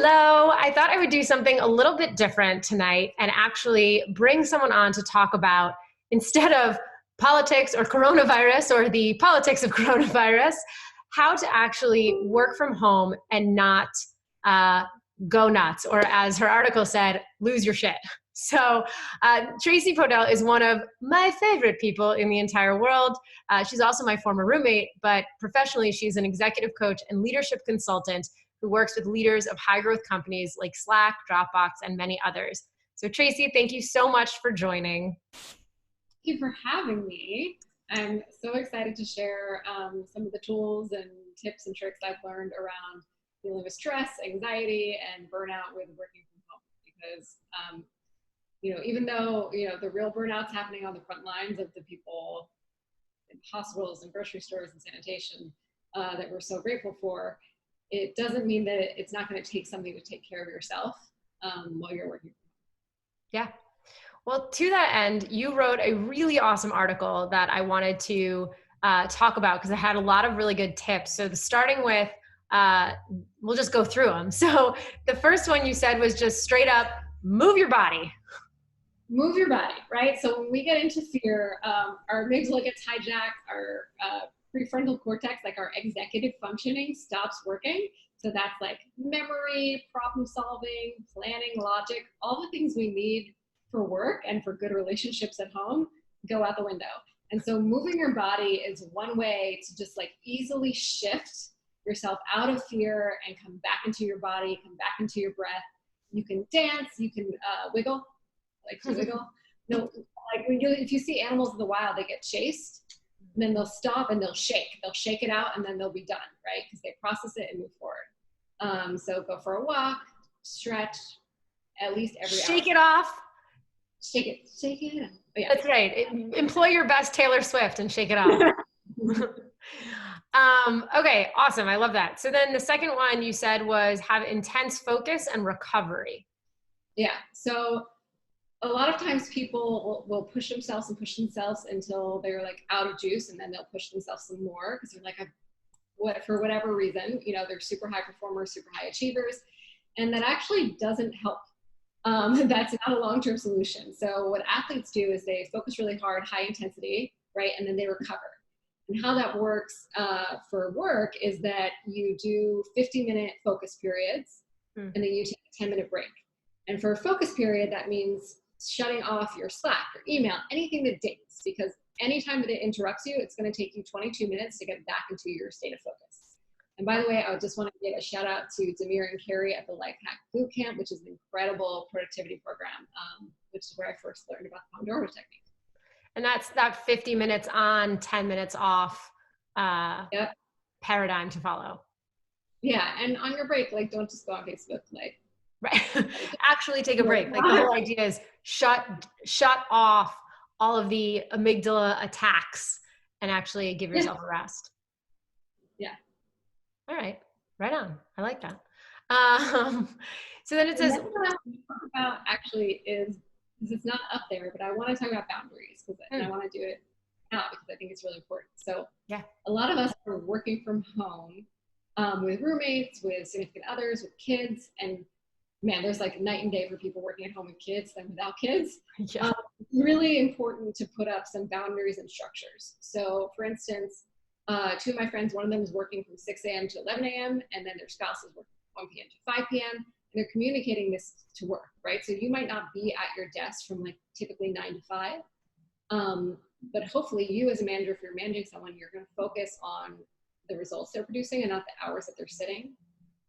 Hello. I thought I would do something a little bit different tonight and actually bring someone on to talk about, instead of politics or coronavirus or the politics of coronavirus, how to actually work from home and not uh, go nuts, or as her article said, lose your shit. So Tracy Podell is one of my favorite people in the entire world. She's also my former roommate, but professionally, she's an executive coach and leadership consultant who works with leaders of high growth companies like Slack, Dropbox, and many others. So Tracy, thank you so much for joining. Thank you for having me. I'm so excited to share some of the tools and tips and tricks I've learned around dealing with stress, anxiety, and burnout with working from home. Because, even though, the real burnout's happening on the front lines of the people in hospitals and grocery stores and sanitation that we're so grateful for, it doesn't mean that it's not going to take something to take care of yourself while you're working from home. Yeah. Well, to that end, you wrote a really awesome article that I wanted to talk about because it had a lot of really good tips. So starting with, we'll just go through them. So the first one you said was just straight up, move your body. Move your body, right? So when we get into fear, our amygdala gets hijacked, our prefrontal cortex, like our executive functioning, stops working. So that's like memory, problem solving, planning, logic, all the things we need for work and for good relationships at home go out the window. And so moving your body is one way to just like easily shift yourself out of fear and come back into your body, come back into your breath. You can dance, you can wiggle, like to wiggle. No, like if you see animals in the wild, they get chased, and then they'll stop and they'll shake. They'll shake it out and then they'll be done, right? Because they process it and move forward. So go for a walk, stretch, at least every hour. Shake it off. Shake it. Oh, yeah. That's right. Employ your best Taylor Swift and shake it off. Okay, awesome. I love that. So then the second one you said was have intense focus and recovery. Yeah. So a lot of times people will push themselves until they're like out of juice, and then they'll push themselves some more because they're like, for whatever reason, they're super high performers, super high achievers, and that actually doesn't help. That's not a long-term solution. So what athletes do is they focus really hard, high intensity, right? And then they recover. And how that works for work is that you do 50-minute focus periods, and then you take a 10-minute break. And for a focus period, that means shutting off your Slack, your email, anything that dings, because anytime that it interrupts you, it's going to take you 22 minutes to get back into your state of focus. And by the way, I just want to give a shout out to Demir and Carrie at the Life Hack Bootcamp, which is an incredible productivity program, which is where I first learned about the Pomodoro technique. And that's that 50 minutes on, 10 minutes off paradigm to follow. Yeah, and on your break, like don't just go on Facebook, like right. Actually take a break. Like the whole idea is shut off all of the amygdala attacks and actually give yourself a rest. Yeah. All right. Right on. I like that. So then it says, what I want to talk about actually is it's not up there, but I want to talk about boundaries and I want to do it now because I think it's really important. So yeah, a lot of us are working from home with roommates, with significant others, with kids, and man, there's like night and day for people working at home with kids than without kids. Yeah. Really important to put up some boundaries and structures. So for instance, two of my friends, one of them is working from 6 a.m. to 11 a.m. and then their spouse is working from 1 p.m. to 5 p.m. and they're communicating this to work, right? So you might not be at your desk from like typically 9 to 5, but hopefully you as a manager, if you're managing someone, you're going to focus on the results they're producing and not the hours that they're sitting.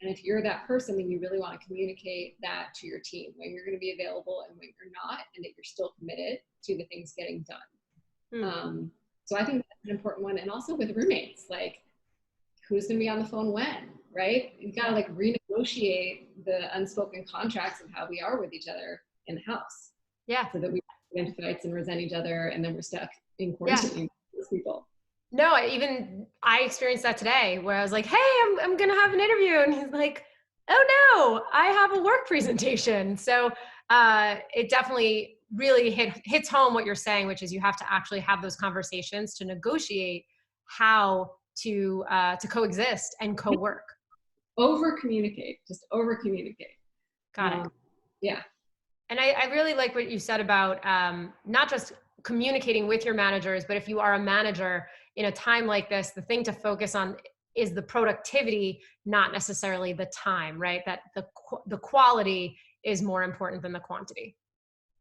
And if you're that person, then you really want to communicate that to your team, when you're going to be available and when you're not, and that you're still committed to the things getting done. So I think that's an important one. And also with roommates, like who's going to be on the phone when, right? You've got to like renegotiate the unspoken contracts of how we are with each other in the house. Yeah. So that we get into fights and resent each other, and then we're stuck in quarantine with people. No, I experienced that today where I was like, hey, I'm going to have an interview. And he's like, oh no, I have a work presentation. So it definitely really hits home what you're saying, which is you have to actually have those conversations to negotiate how to coexist and co-work. over communicate, just over communicate. Got it. Yeah. And I really like what you said about not just communicating with your managers, but if you are a manager in a time like this, the thing to focus on is the productivity, not necessarily the time, right? That the quality is more important than the quantity.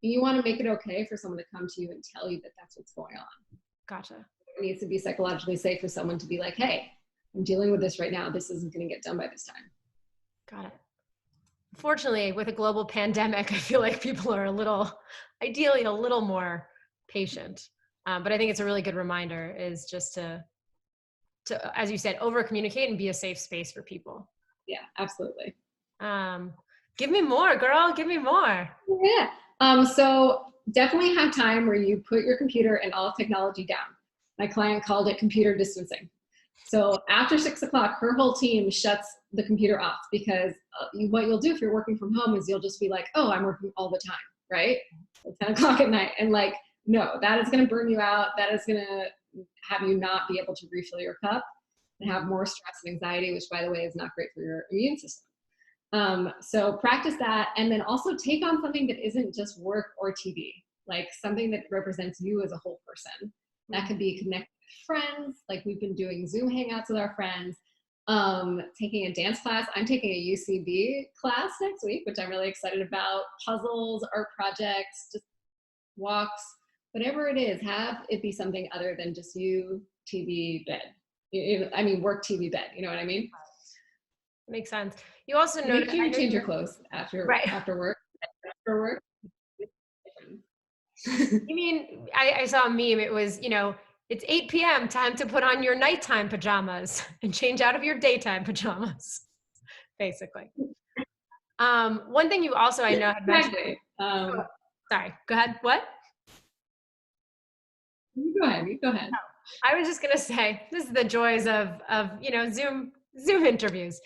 You want to make it okay for someone to come to you and tell you that that's what's going on. Gotcha. It needs to be psychologically safe for someone to be like, hey, I'm dealing with this right now. This isn't going to get done by this time. Got it. Fortunately, with a global pandemic, I feel like people are ideally a little more patient. But I think it's a really good reminder is just to, as you said, over communicate and be a safe space for people. Yeah, absolutely. Give me more, girl. Give me more. Yeah. So definitely have time where you put your computer and all technology down. My client called it computer distancing. So after 6 o'clock, her whole team shuts the computer off because what you'll do if you're working from home is you'll just be like, oh, I'm working all the time, right? 10 o'clock at night. And like, no, that is going to burn you out. That is going to have you not be able to refill your cup and have more stress and anxiety, which by the way is not great for your immune system. So practice that, and then also take on something that isn't just work or TV, like something that represents you as a whole person. That could be connected with friends, like we've been doing Zoom hangouts with our friends, taking a dance class. I'm taking a UCB class next week, which I'm really excited about. Puzzles, art projects, just walks, whatever it is, have it be something other than just you, TV, bed. I mean, work, TV, bed. You know what I mean? Makes sense. You also Make sure you change your clothes after right. after work. After work. You mean I saw a meme. It was, it's 8 p.m. time to put on your nighttime pajamas and change out of your daytime pajamas, basically. One thing you also I know had mentioned. Exactly. Sorry. Go ahead. What? You go ahead. You go ahead. I was just gonna say this is the joys of Zoom interviews.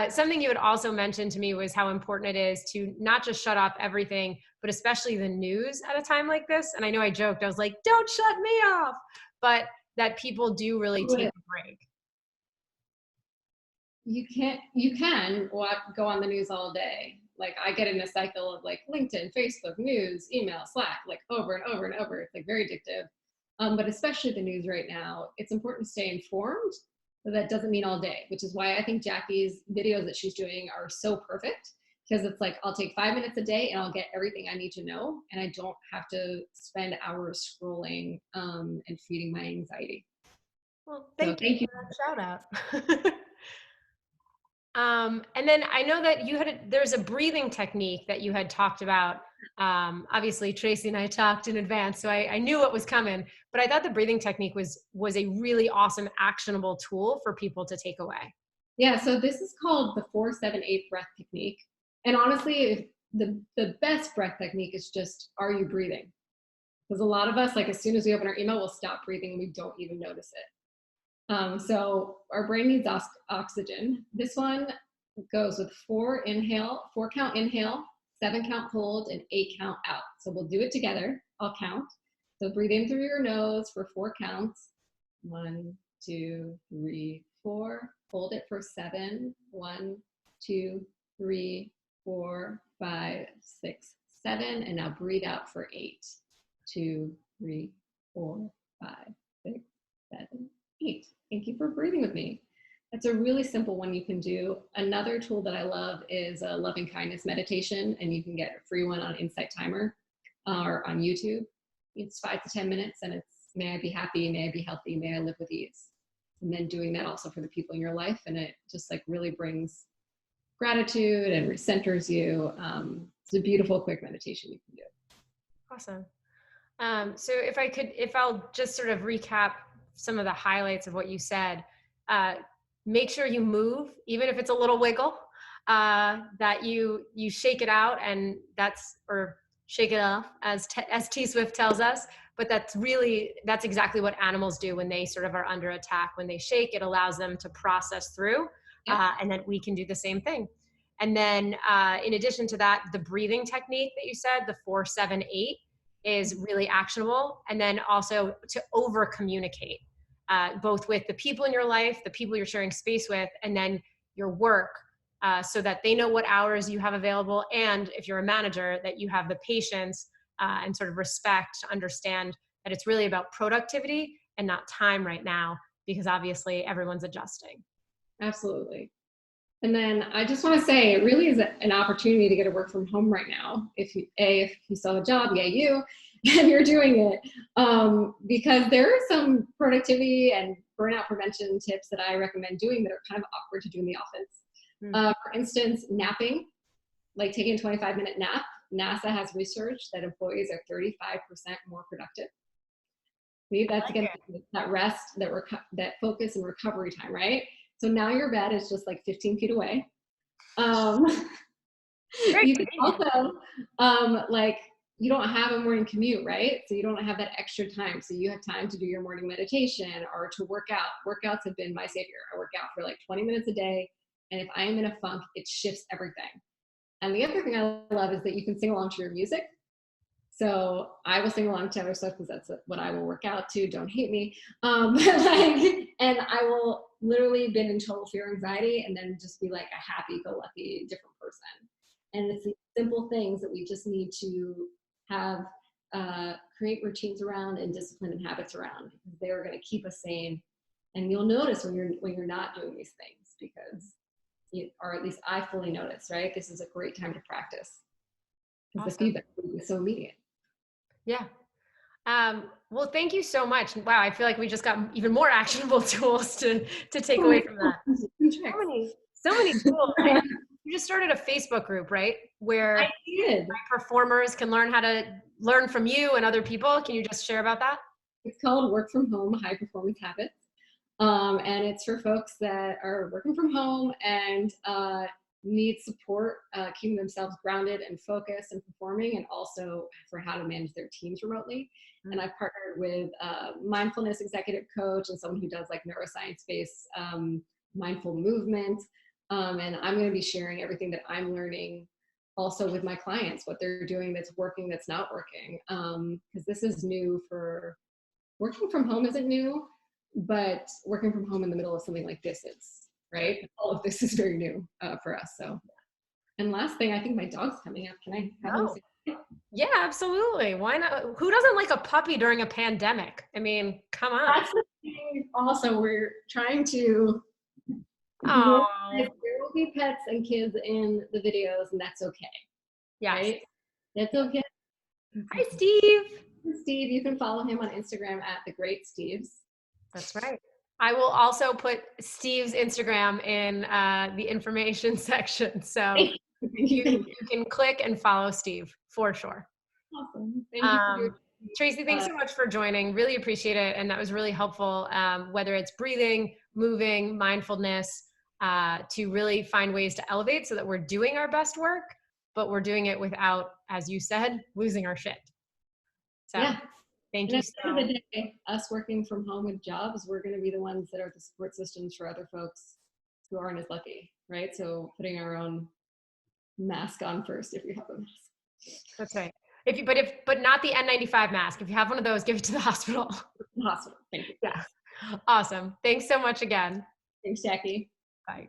Something you had also mentioned to me was how important it is to not just shut off everything, but especially the news at a time like this. And I know I joked, I was like, don't shut me off, but that people do really take a break. You can go on the news all day. Like I get in a cycle of like LinkedIn, Facebook, news, email, Slack, like over and over and over. It's like very addictive. But especially the news right now, it's important to stay informed, but that doesn't mean all day, which is why I think Jackie's videos that she's doing are so perfect, because it's like, I'll take 5 minutes a day and I'll get everything I need to know. And I don't have to spend hours scrolling and feeding my anxiety. Well, thank you for that shout out. And then I know that there's a breathing technique that you had talked about. Obviously Tracy and I talked in advance, so I knew what was coming, but I thought the breathing technique was a really awesome, actionable tool for people to take away. Yeah, so this is called the 4-7-8 breath technique. And honestly, the best breath technique is just, are you breathing? Because a lot of us, like as soon as we open our email, we'll stop breathing and we don't even notice it. So our brain needs oxygen. This one goes with 4 count inhale, 7 count hold, and 8 count out. So we'll do it together. I'll count. So breathe in through your nose for 4 counts. 1, 2, 3, 4. Hold it for 7. 1, 2, 3, 4, 5, 6, 7. And now breathe out for 8. 2, 3, 4, 5, 6, 7, 8. Thank you for breathing with me. That's a really simple one you can do. Another tool that I love is a loving kindness meditation, and you can get a free one on Insight Timer or on YouTube. It's 5 to 10 minutes, and it's, may I be happy, may I be healthy, may I live with ease. And then doing that also for the people in your life, and it just like really brings gratitude and recenters you. It's a beautiful, quick meditation you can do. Awesome. So if I'll just sort of recap some of the highlights of what you said, make sure you move, even if it's a little wiggle, that you shake it out, and or shake it off, as T Swift tells us. But that's exactly what animals do when they sort of are under attack. When they shake, it allows them to process through, and then we can do the same thing. And then in addition to that, the breathing technique that you said, the 4-7-8, is really actionable. And then also to over communicate, both with the people in your life, the people you're sharing space with, and then your work, so that they know what hours you have available. And if you're a manager, that you have the patience and sort of respect to understand that it's really about productivity and not time right now, because obviously everyone's adjusting. Absolutely. And then I just want to say, it really is an opportunity to get to work from home right now. If you still have a job, yay you, and you're doing it. Because there are some productivity and burnout prevention tips that I recommend doing that are kind of awkward to do in the office. For instance, napping, like taking a 25-minute nap. NASA has research that employees are 35% more productive. That's again that rest, that focus and recovery time, right? So now your bed is just like 15 feet away. You can also, like, you don't have a morning commute, right? So you don't have that extra time. So you have time to do your morning meditation or to work out. Workouts have been my savior. I work out for like 20 minutes a day. And if I am in a funk, it shifts everything. And the other thing I love is that you can sing along to your music. So I will sing along to other stuff because that's what I will work out to. Don't hate me. And I will literally been in total fear, anxiety, and then just be like a happy-go-lucky different person. And it's these simple things that we just need to have, create routines around and discipline and habits around, because they are going to keep us sane. And you'll notice when you're not doing these things, because or at least I fully notice, right? This is a great time to practice because the feedback is so immediate. Yeah. Well, thank you so much. Wow, I feel like we just got even more actionable tools to take away from that. So many tools. Right? You just started a Facebook group, right? Where performers can learn how to learn from you and other people. Can you just share about that? It's called Work From Home High Performance Habits. And it's for folks that are working from home and need support keeping themselves grounded and focused and performing, and also for how to manage their teams remotely. And I've partnered with a mindfulness executive coach and someone who does like neuroscience-based mindful movement. And I'm going to be sharing everything that I'm learning also with my clients, what they're doing that's working, that's not working. Because this is new. For working from home isn't new, but working from home in the middle of something like this is, right? All of this is very new for us. So, and last thing, I think my dog's coming up. Can I have him say? Yeah, absolutely. Why not? Who doesn't like a puppy during a pandemic? I mean, come on. That's the thing. Also, we're trying to. There will be pets and kids in the videos, and that's okay. Yes. Right? That's okay. Hi, Steve. Steve, you can follow him on Instagram at The Great Steves. That's right. I will also put Steve's Instagram in the information section. So you can click and follow Steve for sure. Awesome. Thank you for doing Tracy, thanks so much for joining. Really appreciate it. And that was really helpful, whether it's breathing, moving, mindfulness, to really find ways to elevate so that we're doing our best work, but we're doing it without, as you said, losing our shit. So yeah. Thank you. At the end of the day, us working from home with jobs, we're going to be the ones that are the support systems for other folks who aren't as lucky, right? So putting our own mask on first if you have a mask. That's right. But not the N95 mask. If you have one of those, give it to the hospital. The hospital. Thank you. Yeah. Awesome. Thanks so much again. Thanks, Jackie. Bye.